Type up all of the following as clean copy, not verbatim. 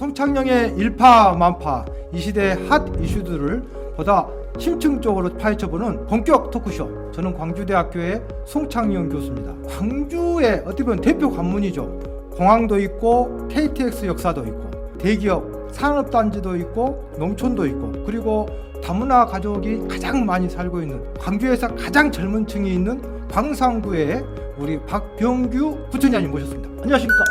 송창영의 일파만파, 이 시대의 핫 이슈들을 보다 심층적으로 파헤쳐보는 본격 토크쇼. 저는 광주대학교의 송창영 교수입니다. 광주의 어떻게 보면 대표 관문이죠. 공항도 있고 KTX 역사도 있고 대기업 산업단지도 있고 농촌도 있고, 그리고 다문화 가족이 가장 많이 살고 있는, 광주에서 가장 젊은 층이 있는 광산구의 우리 박병규 부총장님 모셨습니다. 안녕하십니까?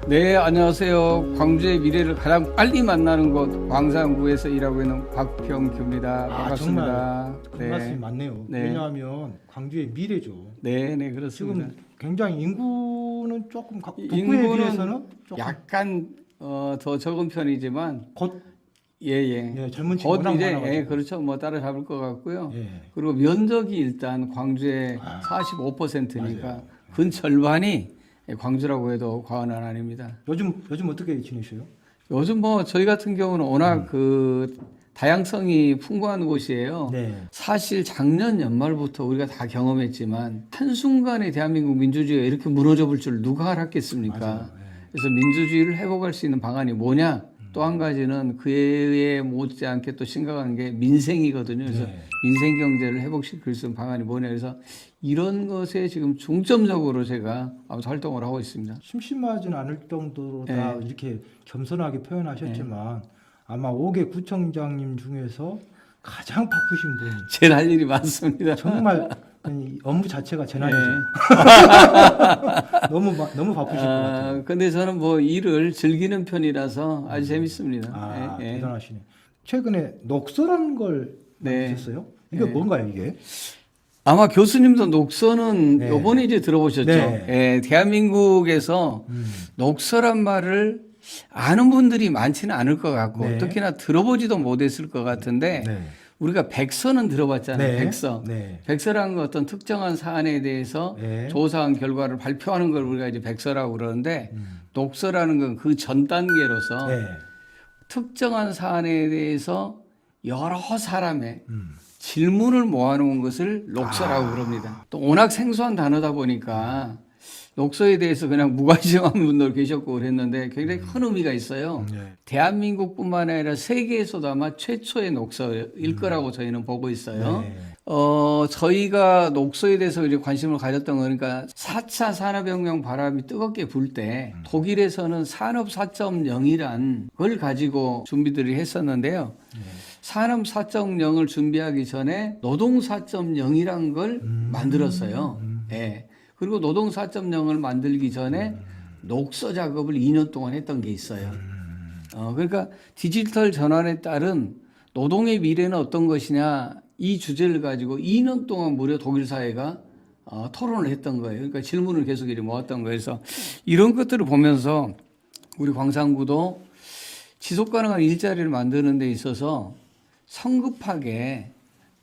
네, 안녕하세요. 광주의 미래를 가장 빨리 만나는 곳 광산구에서 일하고 있는 박병규입니다. 반갑습니다. 그 말씀이 맞네요. 네. 왜냐하면 광주의 미래죠. 네, 네, 그렇습니다. 지금 굉장히 인구는 조금 북구에 인구는 비해서는 조금 약간 더 적은 편이지만 곧 예. 젊은 층이 곧 워낙 이제 많아가지고. 그렇죠. 뭐 따라잡을 것 같고요. 예. 그리고 면적이 일단 광주의 45%니까 맞아요. 근 절반이 광주라고 해도 과언은 아닙니다. 요즘 어떻게 지내셔요? 요즘 뭐 저희 같은 경우는 워낙 그 다양성이 풍부한 곳이에요. 네. 사실 작년 연말부터 우리가 다 경험했지만 한순간에 대한민국 민주주의가 이렇게 무너져 볼 줄 누가 알았겠습니까? 맞아요. 네. 그래서 민주주의를 회복할 수 있는 방안이 뭐냐? 또 한 가지는 그에 못지않게 또 심각한 게 민생이거든요. 그래서 네. 민생 경제를 회복시킬 수 있는 방안이 뭐냐. 그래서 이런 것에 지금 중점적으로 제가 아무튼 활동을 하고 있습니다. 심심하지는 않을 정도로 다 이렇게 겸손하게 표현하셨지만 아마 5개 구청장님 중에서 가장 바쁘신 분이 제일 할 일이 많습니다. 정말 이 업무 자체가 재난이죠. 너무 바쁘실 것 같아요. 근데 저는 뭐 일을 즐기는 편이라서 아주 재밌습니다. 대단하시네. 최근에 녹서라는 걸 네. 만드셨어요? 이게 뭔가요, 이게? 아마 교수님도 녹서는 네. 요번에 이제 들어보셨죠? 네. 예, 대한민국에서 녹서란 말을 아는 분들이 많지는 않을 것 같고 네. 특히나 들어보지도 못했을 것 같은데 네. 우리가 백서는 들어봤잖아요. 네. 백서. 네. 백서라는 건 어떤 특정한 사안에 대해서 네. 조사한 결과를 발표하는 걸 우리가 이제 백서라고 그러는데 녹서라는 건 그 전 단계로서 네. 특정한 사안에 대해서 여러 사람의 질문을 모아놓은 것을 녹서라고 그럽니다. 또 워낙 생소한 단어다 보니까 녹서에 대해서 그냥 무관심한 분들 계셨고 그랬는데 굉장히 큰 의미가 있어요. 네. 대한민국뿐만 아니라 세계에서도 아마 최초의 녹서일 거라고 저희는 보고 있어요. 네. 저희가 녹서에 대해서 이제 관심을 가졌던 거니까 4차 산업혁명 바람이 뜨겁게 불 때 독일에서는 산업 4.0이란 걸 가지고 준비들을 했었는데요. 산업 4.0을 준비하기 전에 노동 4.0이란 걸 만들었어요. 예. 그리고 노동 4.0을 만들기 전에 녹서 작업을 2년 동안 했던 게 있어요. 그러니까 디지털 전환에 따른 노동의 미래는 어떤 것이냐 이 주제를 가지고 2년 동안 무려 독일 사회가 토론을 했던 거예요. 그러니까 질문을 계속 이렇게 모았던 거예요. 그래서 이런 것들을 보면서 우리 광산구도 지속 가능한 일자리를 만드는 데 있어서 성급하게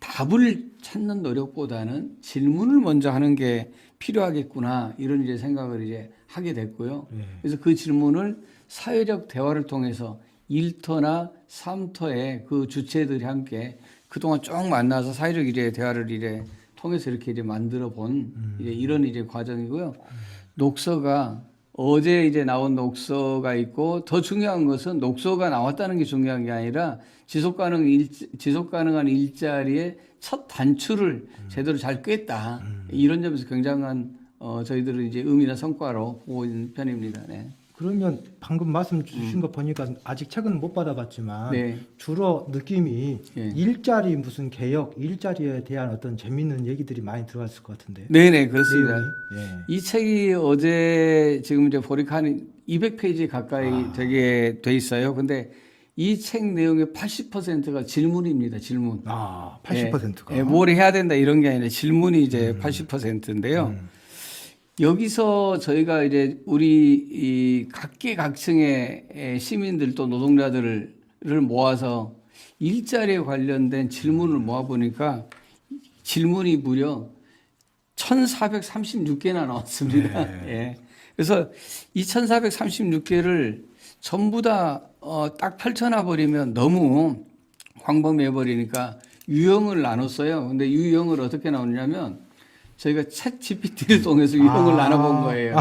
답을 찾는 노력보다는 질문을 먼저 하는 게 필요하겠구나 이런 이제 생각을 이제 하게 됐고요. 그래서 그 질문을 사회적 대화를 통해서 1터나 3터의 그 주체들이 함께 그동안 쭉 만나서 사회적 이제 대화를 이제 통해서 이렇게 이제 만들어 본 이제 이런 이제 과정이고요. 녹서가 어제 이제 나온 녹서가 있고 더 중요한 것은 녹서가 나왔다는 게 중요한 게 아니라 지속 가능한 일자리의 첫 단추를 제대로 잘 꿰다. 이런 점에서 굉장한 저희들은 이제 의미나 성과로 보고 있는 편입니다. 네. 그러면 방금 말씀 주신 거 보니까 아직 책은 못 받아봤지만 네. 주로 느낌이 예. 일자리 무슨 개혁, 일자리에 대한 어떤 재밌는 얘기들이 많이 들어갔을 것 같은데. 네네, 그렇습니다. 내용이? 이 책이 어제 지금 이제 보니까 한 200페이지 가까이 되게 돼 있어요. 근데 이 책 내용의 80%가 질문입니다. 질문. 80%가. 뭘 해야 된다 이런 게 아니라 질문이 이제 80%인데요. 여기서 저희가 이제 우리 이 각계각층의 시민들 또 노동자들을 모아서 일자리에 관련된 질문을 모아보니까 질문이 무려 1436개나 나왔습니다. 네. 예. 그래서 이 1436개를 전부 다 딱 펼쳐놔 버리면 너무 광범위해 버리니까 유형을 나눴어요. 근데 유형을 어떻게 나누냐면 저희가 챗 GPT를 통해서 이런 걸 나눠본 거예요.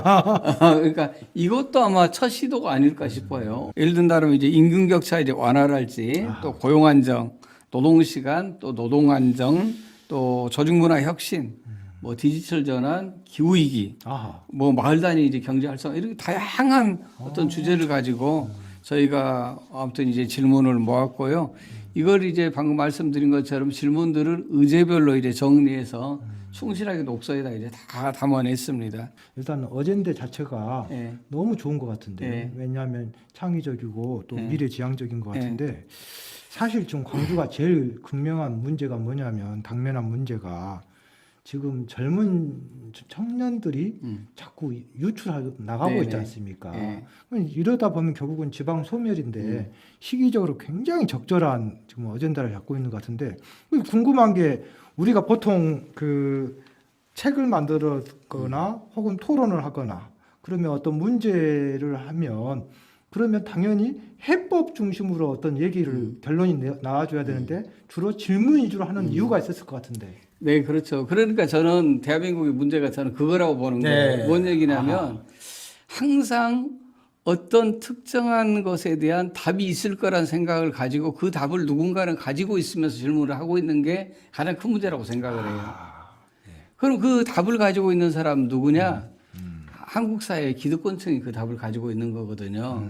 그러니까 이것도 아마 첫 시도가 아닐까 싶어요. 예를 든다면 이제 임금 격차 이제 완화랄지, 또 고용 안정, 노동 시간, 또 노동 안정, 또 조직 문화 혁신, 뭐 디지털 전환, 기후 위기, 뭐 마을 단위 이제 경제 활성화 이렇게 다양한 어떤 주제를 가지고 저희가 아무튼 이제 질문을 모았고요. 이걸 이제 방금 말씀드린 것처럼 질문들을 의제별로 이제 정리해서 충실하게 녹서에다 이제 다 담아냈습니다. 일단 어젠데 자체가 예. 너무 좋은 것 같은데 예. 왜냐하면 창의적이고 또 예. 미래지향적인 것 같은데 사실 지금 광주가 제일 극명한 문제가 뭐냐면 당면한 문제가 지금 젊은 청년들이 자꾸 유출하고 나가고 네네. 있지 않습니까? 예. 이러다 보면 결국은 지방 소멸인데 시기적으로 굉장히 적절한 지금 어젠다를 잡고 있는 것 같은데 궁금한 게 우리가 보통 그 책을 만들었거나 혹은 토론을 하거나 그러면 어떤 문제를 하면 그러면 당연히 해법 중심으로 어떤 얘기를 결론이 나와줘야 되는데 주로 질문 위주로 하는 이유가 있었을 것 같은데. 네, 그렇죠. 그러니까 저는 대한민국의 문제가 저는 그거라고 보는 네. 거예요. 뭔 얘기냐면 항상 어떤 특정한 것에 대한 답이 있을 거란 생각을 가지고 그 답을 누군가는 가지고 있으면서 질문을 하고 있는 게 가장 큰 문제라고 생각을 해요. 그럼 그 답을 가지고 있는 사람 누구냐? 한국 사회의 기득권층이 그 답을 가지고 있는 거거든요.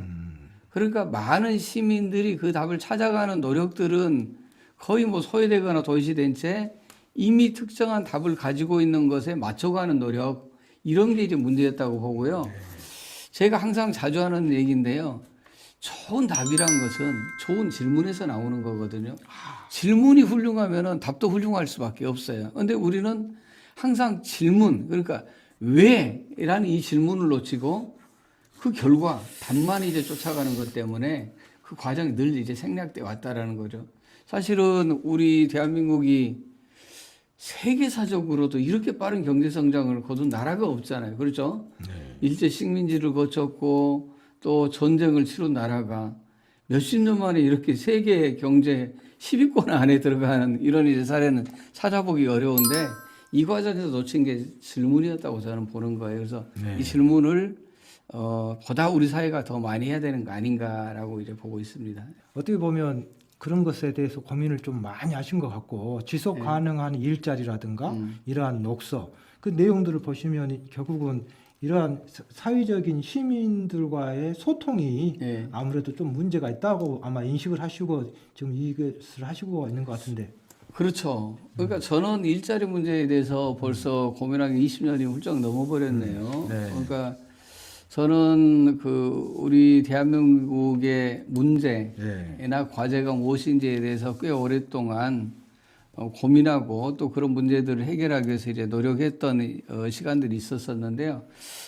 그러니까 많은 시민들이 그 답을 찾아가는 노력들은 거의 뭐 소외되거나 도시된 채 이미 특정한 답을 가지고 있는 것에 맞춰가는 노력 이런 게 이제 문제였다고 보고요. 제가 항상 자주 하는 얘기인데요. 좋은 답이란 것은 좋은 질문에서 나오는 거거든요. 질문이 훌륭하면은 답도 훌륭할 수밖에 없어요. 그런데 우리는 항상 질문, 그러니까 왜라는 이 질문을 놓치고 그 결과, 답만 이제 쫓아가는 것 때문에 그 과정이 늘 이제 생략돼 왔다라는 거죠. 사실은 우리 대한민국이 세계사적으로도 이렇게 빠른 경제 성장을 거둔 나라가 없잖아요. 그렇죠? 일제 식민지를 거쳤고 또 전쟁을 치룬 나라가 몇십 년 만에 이렇게 세계 경제 10위권 안에 들어가는 이런 이제 사례는 찾아보기 어려운데 이 과정에서 놓친 게 질문이었다고 저는 보는 거예요. 그래서 이 질문을 보다 우리 사회가 더 많이 해야 되는 거 아닌가라고 이제 보고 있습니다. 어떻게 보면 그런 것에 대해서 고민을 좀 많이 하신 것 같고 지속 가능한 일자리라든가 이러한 녹서 그 내용들을 보시면 결국은 이러한 사회적인 시민들과의 소통이 네. 아무래도 좀 문제가 있다고 아마 인식을 하시고 지금 이것을 하시고 있는 것 같은데. 그렇죠. 그러니까 저는 일자리 문제에 대해서 벌써 고민한 게 20년이 훌쩍 넘어버렸네요. 네. 그러니까 저는 그 우리 대한민국의 문제나 과제가 무엇인지에 대해서 꽤 오랫동안 고민하고 또 그런 문제들을 해결하기 위해서 이제 노력했던 시간들이 있었었는데요.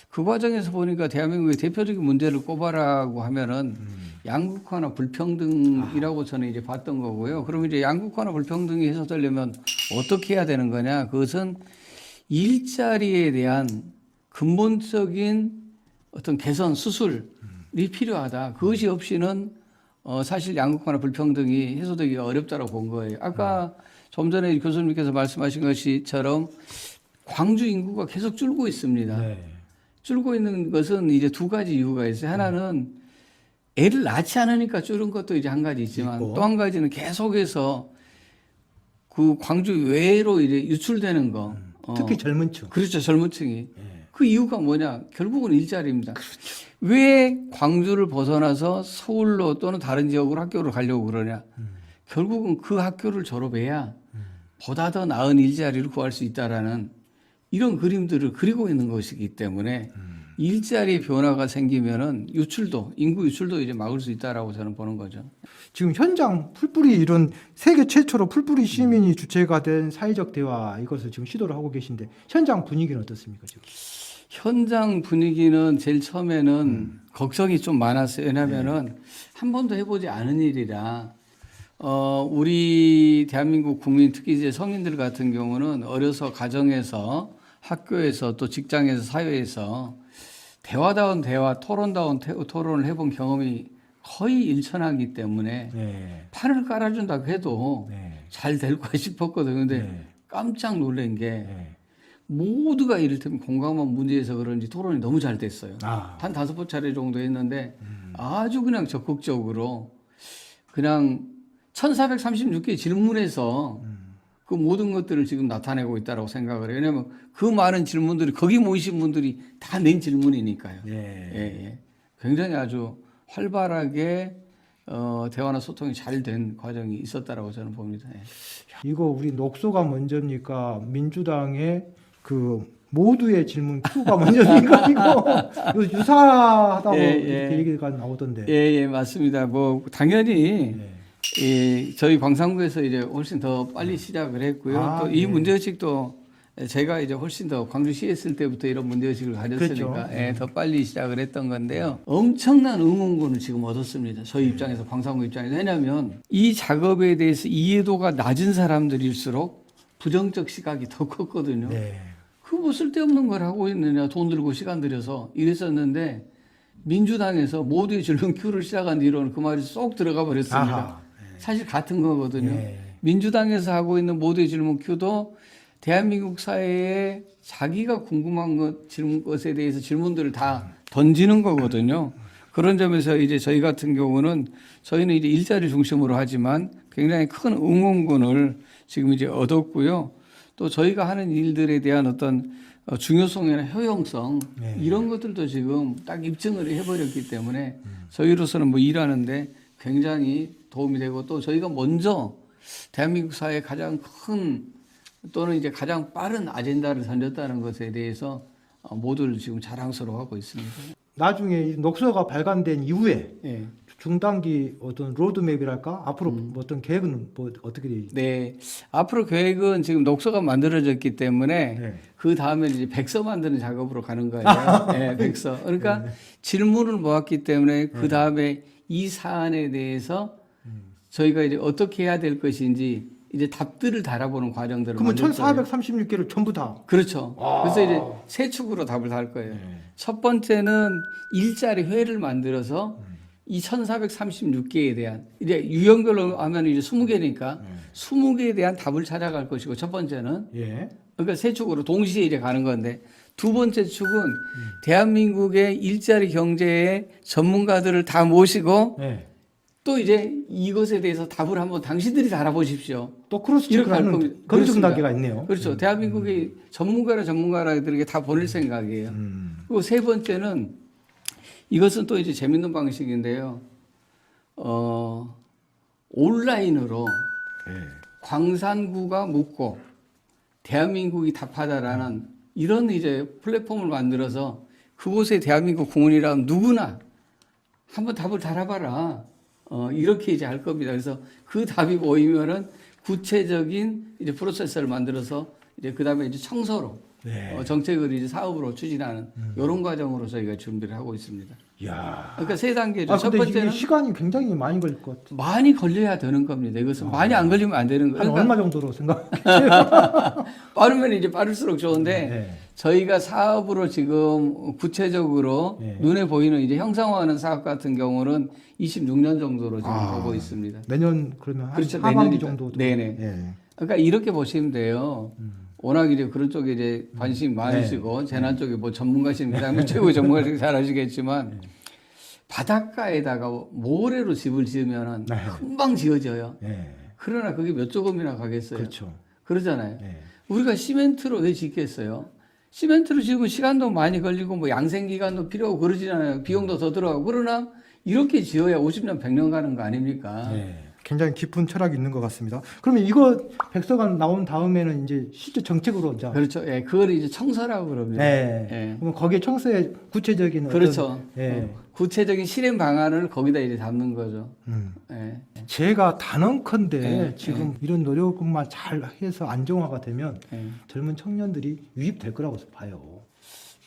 그 과정에서 보니까 대한민국의 대표적인 문제를 꼽아라고 하면은 양극화나 불평등이라고 저는 이제 봤던 거고요. 그럼 이제 양극화나 불평등이 해소되려면 어떻게 해야 되는 거냐? 그것은 일자리에 대한 근본적인 어떤 개선 수술이 필요하다. 그것이 없이는 사실 양극화나 불평등이 해소되기가 어렵다고 본 거예요. 아까 좀 전에 교수님께서 말씀하신 것처럼 광주 인구가 계속 줄고 있습니다. 네. 줄고 있는 것은 이제 두 가지 이유가 있어요. 하나는 애를 낳지 않으니까 줄은 것도 이제 한 가지 있지만 또 한 가지는 계속해서 그 광주 외로 이제 유출되는 거. 특히 젊은 층. 그렇죠. 젊은 층이. 그 이유가 뭐냐? 결국은 일자리입니다. 왜 광주를 벗어나서 서울로 또는 다른 지역으로 학교를 가려고 그러냐? 결국은 그 학교를 졸업해야 보다 더 나은 일자리를 구할 수 있다라는 이런 그림들을 그리고 있는 것이기 때문에 일자리 변화가 생기면은 유출도, 인구 유출도 이제 막을 수 있다라고 저는 보는 거죠. 지금 현장 풀뿌리 이런 세계 최초로 풀뿌리 시민이 주체가 된 사회적 대화 이것을 지금 시도를 하고 계신데 현장 분위기는 어떻습니까 지금? 현장 분위기는 제일 처음에는 걱정이 좀 많았어요. 왜냐하면은 한 번도 해보지 않은 일이라 우리 대한민국 국민 특히 이제 성인들 같은 경우는 어려서 가정에서 학교에서 또 직장에서 사회에서 대화다운 대화, 토론다운 토론을 해본 경험이 거의 일천하기 때문에 판을 깔아준다고 해도 잘 될 거야 싶었거든요. 근데 깜짝 놀란 게 모두가 이를테면 공감한 문제에서 그런지 토론이 너무 잘 됐어요. 아. 한 5차례 정도 했는데 아주 그냥 적극적으로 그냥 1436개 질문에서 그 모든 것들을 지금 나타내고 있다고 생각을 해요. 왜냐하면 그 많은 질문들이 거기 모이신 분들이 다 낸 질문이니까요. 예. 예. 굉장히 아주 활발하게 대화나 소통이 잘 된 과정이 있었다라고 저는 봅니다. 예. 이거 우리 녹소가 먼저입니까? 민주당의 그 모두의 질문 Q가 먼저입니까? 이거 유사하다고 이렇게 얘기가 나오던데. 예, 맞습니다. 뭐 당연히 예. 저희 광산구에서 이제 훨씬 더 빨리 시작을 했고요. 아, 또 이 예. 문제의식도 제가 이제 훨씬 더 광주시에 있을 때부터 이런 문제의식을 가졌으니까 그렇죠. 예, 더 빨리 시작을 했던 건데요. 엄청난 응원군을 지금 얻었습니다. 저희 입장에서, 광산구 입장에서. 왜냐하면 이 작업에 대해서 이해도가 낮은 사람들일수록 부정적 시각이 더 컸거든요. 네. 그 뭐 쓸데없는 걸 하고 있느냐, 돈 들고 시간 들여서 이랬었는데 민주당에서 모두의 질문 Q를 시작한 뒤로는 그 말이 쏙 들어가 버렸습니다. 아하. 사실 같은 거거든요. 예. 민주당에서 하고 있는 모두의 질문 Q도 대한민국 사회에 자기가 궁금한 것에 대해서 질문들을 다 던지는 거거든요. 그런 점에서 이제 저희 같은 경우는 저희는 이제 일자리 중심으로 하지만 굉장히 큰 응원군을 지금 이제 얻었고요. 또 저희가 하는 일들에 대한 어떤 중요성이나 효용성 네. 이런 것들도 지금 딱 입증을 해버렸기 때문에 저희로서는 뭐 일하는데 굉장히 도움이 되고 또 저희가 먼저 대한민국 사회에 가장 큰 또는 이제 가장 빠른 아젠다를 던졌다는 것에 대해서 모두를 지금 자랑스러워하고 있습니다. 나중에 이 녹소가 발간된 이후에 예. 중단기 어떤 로드맵이랄까 앞으로 뭐 어떤 계획은 뭐 어떻게 되지? 네. 앞으로 계획은 지금 녹서가 만들어졌기 때문에 네. 그 다음에 이제 백서 만드는 작업으로 가는 거예요. 네, 백서. 그러니까 질문을 모았기 때문에 그 다음에 이 사안에 대해서 저희가 이제 어떻게 해야 될 것인지 이제 답들을 달아보는 과정들을 그러면 만들 거예요. 1436개를 전부 다. 그렇죠. 그래서 이제 세 축으로 답을 달 거예요. 첫 번째는 일자리 회를 만들어서 이 1436개에 대한 이제 유형별로 하면 이제 20개니까 20개에 대한 답을 찾아갈 것이고 첫 번째는 예. 그러니까 세 축으로 동시에 이제 가는 건데 두 번째 축은 대한민국의 일자리 경제의 전문가들을 다 모시고 네. 또 이제 이것에 대해서 답을 한번 당신들이 달아보십시오. 또 크로스 이렇게 체크를 할 하는 겁니다. 검증 그렇습니다. 단계가 있네요. 그렇죠. 대한민국의 전문가들에게 다 보낼 생각이에요. 그리고 세 번째는 이것은 또 이제 재밌는 방식인데요. 온라인으로 광산구가 묻고 대한민국이 답하다라는 이런 이제 플랫폼을 만들어서 그곳에 대한민국 국민이라면 누구나 한번 답을 달아봐라. 이렇게 이제 할 겁니다. 그래서 그 답이 보이면은 구체적인 이제 프로세스를 만들어서 이제 그 다음에 이제 청소로 네. 정책을 이제 사업으로 추진하는 이런 과정으로 저희가 준비를 하고 있습니다. 야. 그러니까 세 단계죠. 아, 첫 근데 번째는 이게 시간이 굉장히 많이 걸릴 것 같아요. 많이 걸려야 되는 겁니다. 이것은 많이 안 걸리면 안 되는 한 거예요. 얼마 정도로 생각? 빠르면 이제 빠를수록 좋은데 네. 저희가 사업으로 지금 구체적으로 네. 눈에 보이는 이제 형상화하는 사업 같은 경우는 26년 정도로 지금 보고 있습니다. 내년 그러면 한 그렇죠. 하반기 내년이다. 정도. 네네. 예. 그러니까 이렇게 보시면 돼요. 워낙 이제 그런 쪽에 이제 관심이 많으시고 재난 쪽에 뭐 전문가십니다. 최고 전문가시고 잘 아시겠지만 바닷가에다가 모래로 집을 지으면은 네. 금방 지어져요. 예. 그러나 그게 몇 조금이나 가겠어요. 그렇죠. 그러잖아요. 예. 우리가 시멘트로 왜 짓겠어요? 시멘트로 지으면 시간도 많이 걸리고 뭐 양생 기간도 필요하고 그러지않아요. 비용도 더 들어가고. 그러나 이렇게 지어야 50년, 100년 가는 거 아닙니까? 예. 굉장히 깊은 철학이 있는 것 같습니다. 그러면 이거 백서가 나온 다음에는 이제 실제 정책으로 이제 그렇죠. 예, 그걸 이제 청소라고 그럽니다. 예. 예. 그럼 거기에 청소에 구체적인 그렇죠. 어떤, 예. 구체적인 실행 방안을 거기다 이제 담는 거죠. 예. 제가 단언컨대 예, 지금 이런 노력만 잘 해서 안정화가 되면 예. 젊은 청년들이 유입될 거라고 봐요.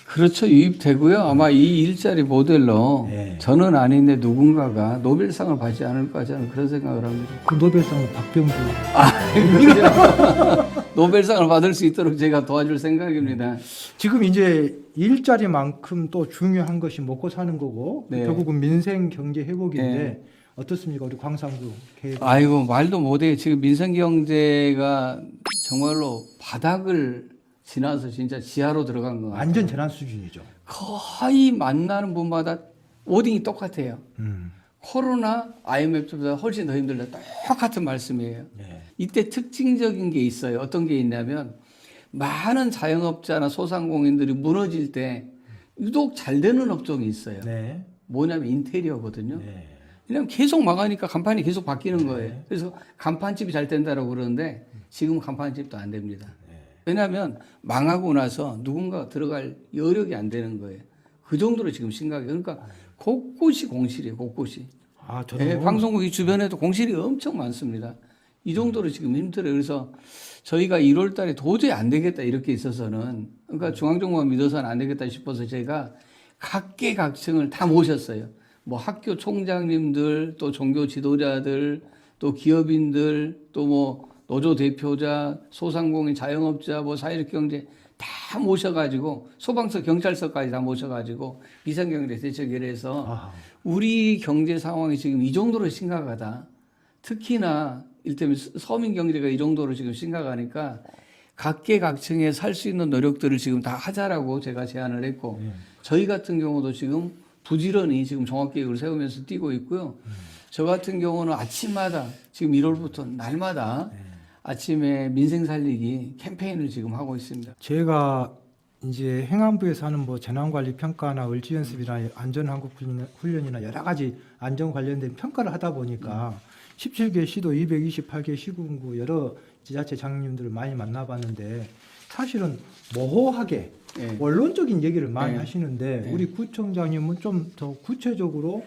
그렇죠. 유입되고요. 아마 이 일자리 모델로 예. 저는 아닌데 누군가가 노벨상을 받지 않을까 저는 그런 생각을 합니다. 그 노벨상은 박병주. 노벨상을 받을 수 있도록 제가 도와줄 생각입니다. 지금 이제 일자리만큼 또 중요한 것이 먹고 사는 거고 네. 결국은 민생 경제 회복인데 네. 어떻습니까? 우리 광산구 계획. 아이고 말도 못해. 지금 민생경제가 정말로 바닥을 지나서 진짜 지하로 들어간 거 같아요. 완전 재난 수준이죠. 거의 만나는 분마다 워딩이 똑같아요. 코로나, IMF보다 훨씬 더 힘들다. 똑같은 말씀이에요. 네. 이때 특징적인 게 있어요. 어떤 게 있냐면 많은 자영업자나 소상공인들이 무너질 때 유독 잘 되는 업종이 있어요. 네. 뭐냐면 인테리어거든요. 네. 왜냐면 계속 망하니까 간판이 계속 바뀌는 거예요. 그래서 간판집이 잘 된다라고 그러는데 지금 간판집도 안 됩니다. 왜냐하면 망하고 나서 누군가 들어갈 여력이 안 되는 거예요. 그 정도로 지금 심각해요. 그러니까 곳곳이 공실이에요. 곳곳이. 아, 저는 방송국 이 주변에도 공실이 엄청 많습니다. 이 정도로 지금 힘들어요. 그래서 저희가 1월 달에 도저히 안 되겠다 이렇게 있어서는 그러니까 중앙정부만 믿어서는 안 되겠다 싶어서 제가 각계각층을 다 모셨어요. 뭐 학교 총장님들, 또 종교 지도자들, 또 기업인들, 또 뭐 노조 대표자, 소상공인, 자영업자, 뭐 사회적 경제 다 모셔가지고 소방서, 경찰서까지 다 모셔가지고 비상경제 대책회의를 해서 우리 경제 상황이 지금 이 정도로 심각하다. 특히나 일테면 서민 경제가 이 정도로 지금 심각하니까 각계각층에 살 수 있는 노력들을 지금 다 하자라고 제가 제안을 했고 저희 같은 경우도 지금 부지런히 지금 종합계획을 세우면서 뛰고 있고요. 저 같은 경우는 아침마다 지금 1월부터 날마다 아침에 민생 살리기 캠페인을 지금 하고 있습니다. 제가 이제 행안부에서 하는 뭐 재난관리 평가나 을지연습이나 안전한국훈련이나 여러 가지 안전 관련된 평가를 하다 보니까 17개 시도 228개 시군구 여러 지자체장님들을 많이 만나봤는데 사실은 모호하게 원론적인 얘기를 많이 하시는데 우리 구청장님은 좀 더 구체적으로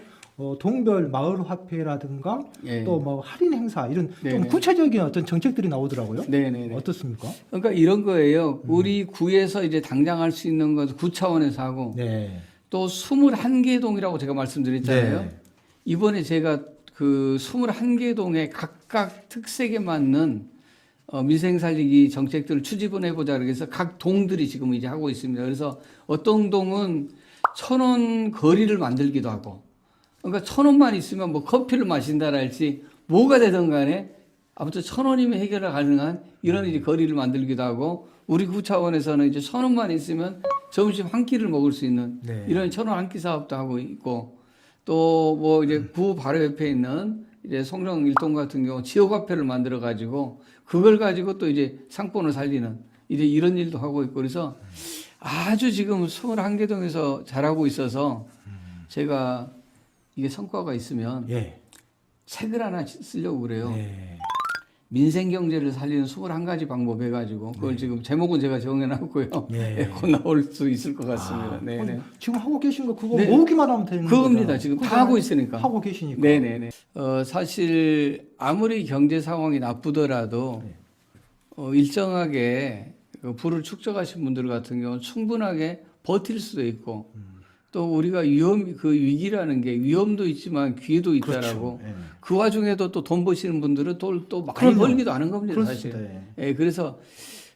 동별 마을 화폐라든가 또 뭐 할인 행사 이런 좀 구체적인 어떤 정책들이 나오더라고요. 네네네. 어떻습니까? 그러니까 이런 거예요. 우리 구에서 이제 당장 할 수 있는 것은 구 차원에서 하고 또 21개 동이라고 제가 말씀드렸잖아요. 이번에 제가 그 21개 동에 각각 특색에 맞는 민생 살리기 정책들을 추진을 해보자 그래서 각 동들이 지금 이제 하고 있습니다. 그래서 어떤 동은 1,000원 거리를 만들기도 하고 그러니까 1,000원만 있으면 뭐 커피를 마신다랄지 뭐가 되든 간에 아무튼 1,000원이면 해결이 가능한 이런 이제 거리를 만들기도 하고 우리 구 차원에서는 이제 1,000원만 있으면 점심 한 끼를 먹을 수 있는 이런 1,000원 한 끼 사업도 하고 있고 또 뭐 이제 구 바로 옆에 있는 이제 송정 일동 같은 경우 지역 화폐를 만들어 가지고 그걸 가지고 또 이제 상권을 살리는 이제 이런 일도 하고 있고 그래서 아주 지금 21개 동에서 잘하고 있어서 제가 이게 성과가 있으면 책을 하나 쓰려고 그래요. 민생 경제를 살리는 21가지 방법 해가지고 그걸 지금 제목은 제가 정해놨고요. 곧 나올 수 있을 것 같습니다. 네네. 지금 하고 계신 거 그거 모으기만 하면 되는 거죠? 그겁니다. 지금 다 하고 있으니까. 하고 계시니까. 네네네. 사실 아무리 경제 상황이 나쁘더라도 일정하게 그 부를 축적하신 분들 같은 경우는 충분하게 버틸 수도 있고 또 우리가 그 위기라는 게 위험도 있지만 기회도 있다라고 그 와중에도 또 돈 버시는 분들은 또 많이 벌기도 하는 겁니다. 사실. 그래서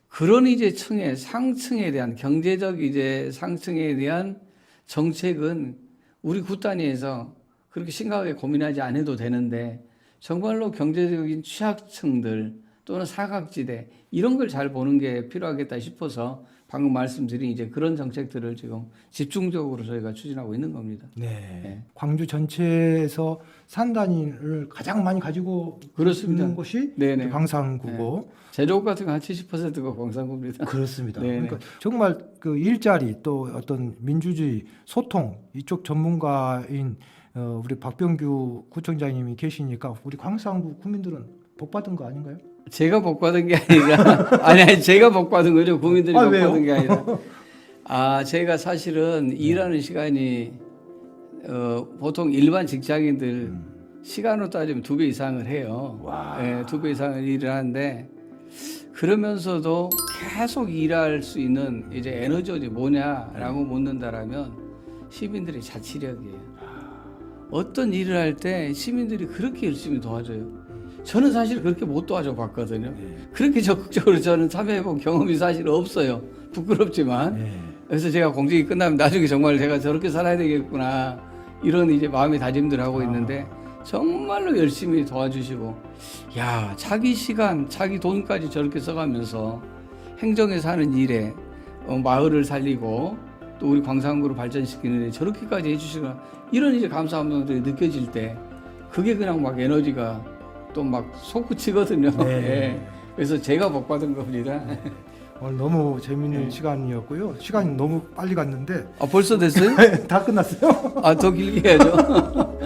그런 이제 상층에 대한 경제적 이제 상층에 대한 정책은 우리 구 단위에서 그렇게 심각하게 고민하지 않아도 되는데 정말로 경제적인 취약층들 또는 사각지대 이런 걸 잘 보는 게 필요하겠다 싶어서 방금 말씀드린 이제 그런 정책들을 지금 집중적으로 저희가 추진하고 있는 겁니다. 광주 전체에서 산 단위를 가장 많이 가지고 있는 곳이 광산구고 제조업 같은 거 한 70%가 광산구입니다. 그렇습니다. 그러니까 정말 그 일자리 또 어떤 민주주의 소통 이쪽 전문가인 우리 박병규 구청장님이 계시니까 우리 광산구 구민들은 복 받은 거 아닌가요? 제가 복 받은 게 아니라 아니 제가 복 받은 거죠. 국민들이 복 받은 게 아니라 제가 사실은 일하는 시간이 보통 일반 직장인들 시간으로 따지면 2배 이상을 해요. 2배 이상을 일을 하는데 그러면서도 계속 일할 수 있는 이제 에너지가 뭐냐라고 묻는다라면 시민들의 자치력이에요. 어떤 일을 할 때 시민들이 그렇게 열심히 도와줘요. 저는 사실 그렇게 못 도와줘 봤거든요. 그렇게 적극적으로 저는 참여해본 경험이 사실 없어요. 부끄럽지만. 그래서 제가 공직이 끝나면 나중에 정말 제가 저렇게 살아야 되겠구나. 이런 이제 마음의 다짐들 하고 있는데 정말로 열심히 도와주시고, 야, 자기 시간, 자기 돈까지 저렇게 써가면서 행정에서 하는 일에 마을을 살리고 또 우리 광산구를 발전시키는데 저렇게까지 해주시거나 이런 이제 감사함들이 느껴질 때 그게 그냥 막 에너지가 또 막 솟구치거든요. 네. 예. 그래서 제가 복 받은 겁니다. 오늘 너무 재미있는 시간이었고요. 시간이 너무 빨리 갔는데 아 벌써 됐어요? 다 끝났어요. 아 더 길게 해야죠.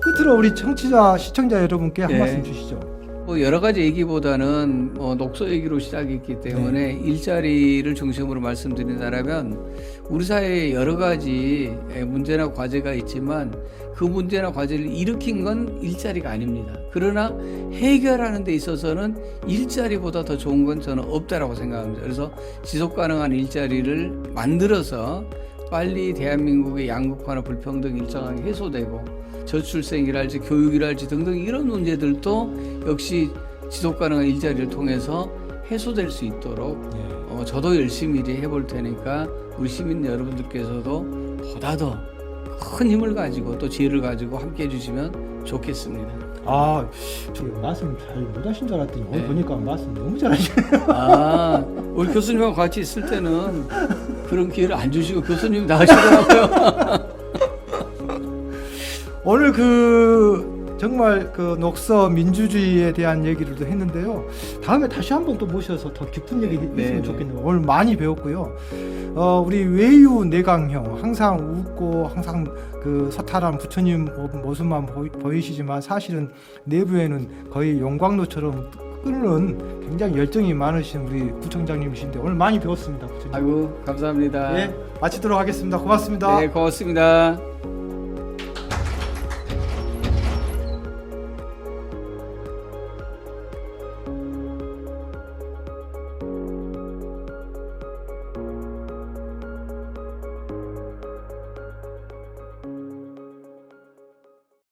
끝으로 우리 청취자 시청자 여러분께 한 예. 말씀 주시죠. 뭐 여러 가지 얘기보다는 녹소 얘기로 시작했기 때문에 일자리를 중심으로 말씀드린다면 우리 사회에 여러 가지 문제나 과제가 있지만 그 문제나 과제를 일으킨 건 일자리가 아닙니다. 그러나 해결하는 데 있어서는 일자리보다 더 좋은 건 저는 없다라고 생각합니다. 그래서 지속 가능한 일자리를 만들어서 빨리 대한민국의 양극화나 불평등이 일정하게 해소되고 저출생이랄지 교육이랄지 등등 이런 문제들도 역시 지속 가능한 일자리를 통해서 해소될 수 있도록 저도 열심히 일을 해볼 테니까 우리 시민 여러분들께서도 보다 더 큰 힘을 가지고 또 지혜를 가지고 함께 해주시면 좋겠습니다. 아, 저 말씀 잘 못하신 줄 알았더니 오늘 네. 보니까 말씀 너무 잘하시네요. 아, 우리 교수님하고 같이 있을 때는 그런 기회를 안 주시고 교수님이 나가시더라고요. 오늘 정말 녹서 민주주의에 대한 얘기를 했는데요. 다음에 다시 한번 또 모셔서 더 깊은 얘기 했으면 네. 좋겠네요. 오늘 많이 배웠고요. 우리 외유 내강형 항상 웃고 항상 그 서탈한 부처님 모습만 보이시지만 사실은 내부에는 거의 용광로처럼 끓는 굉장히 열정이 많으신 우리 구청장님이신데 오늘 많이 배웠습니다. 부처님. 아이고 감사합니다. 예, 마치도록 하겠습니다. 고맙습니다. 네, 고맙습니다.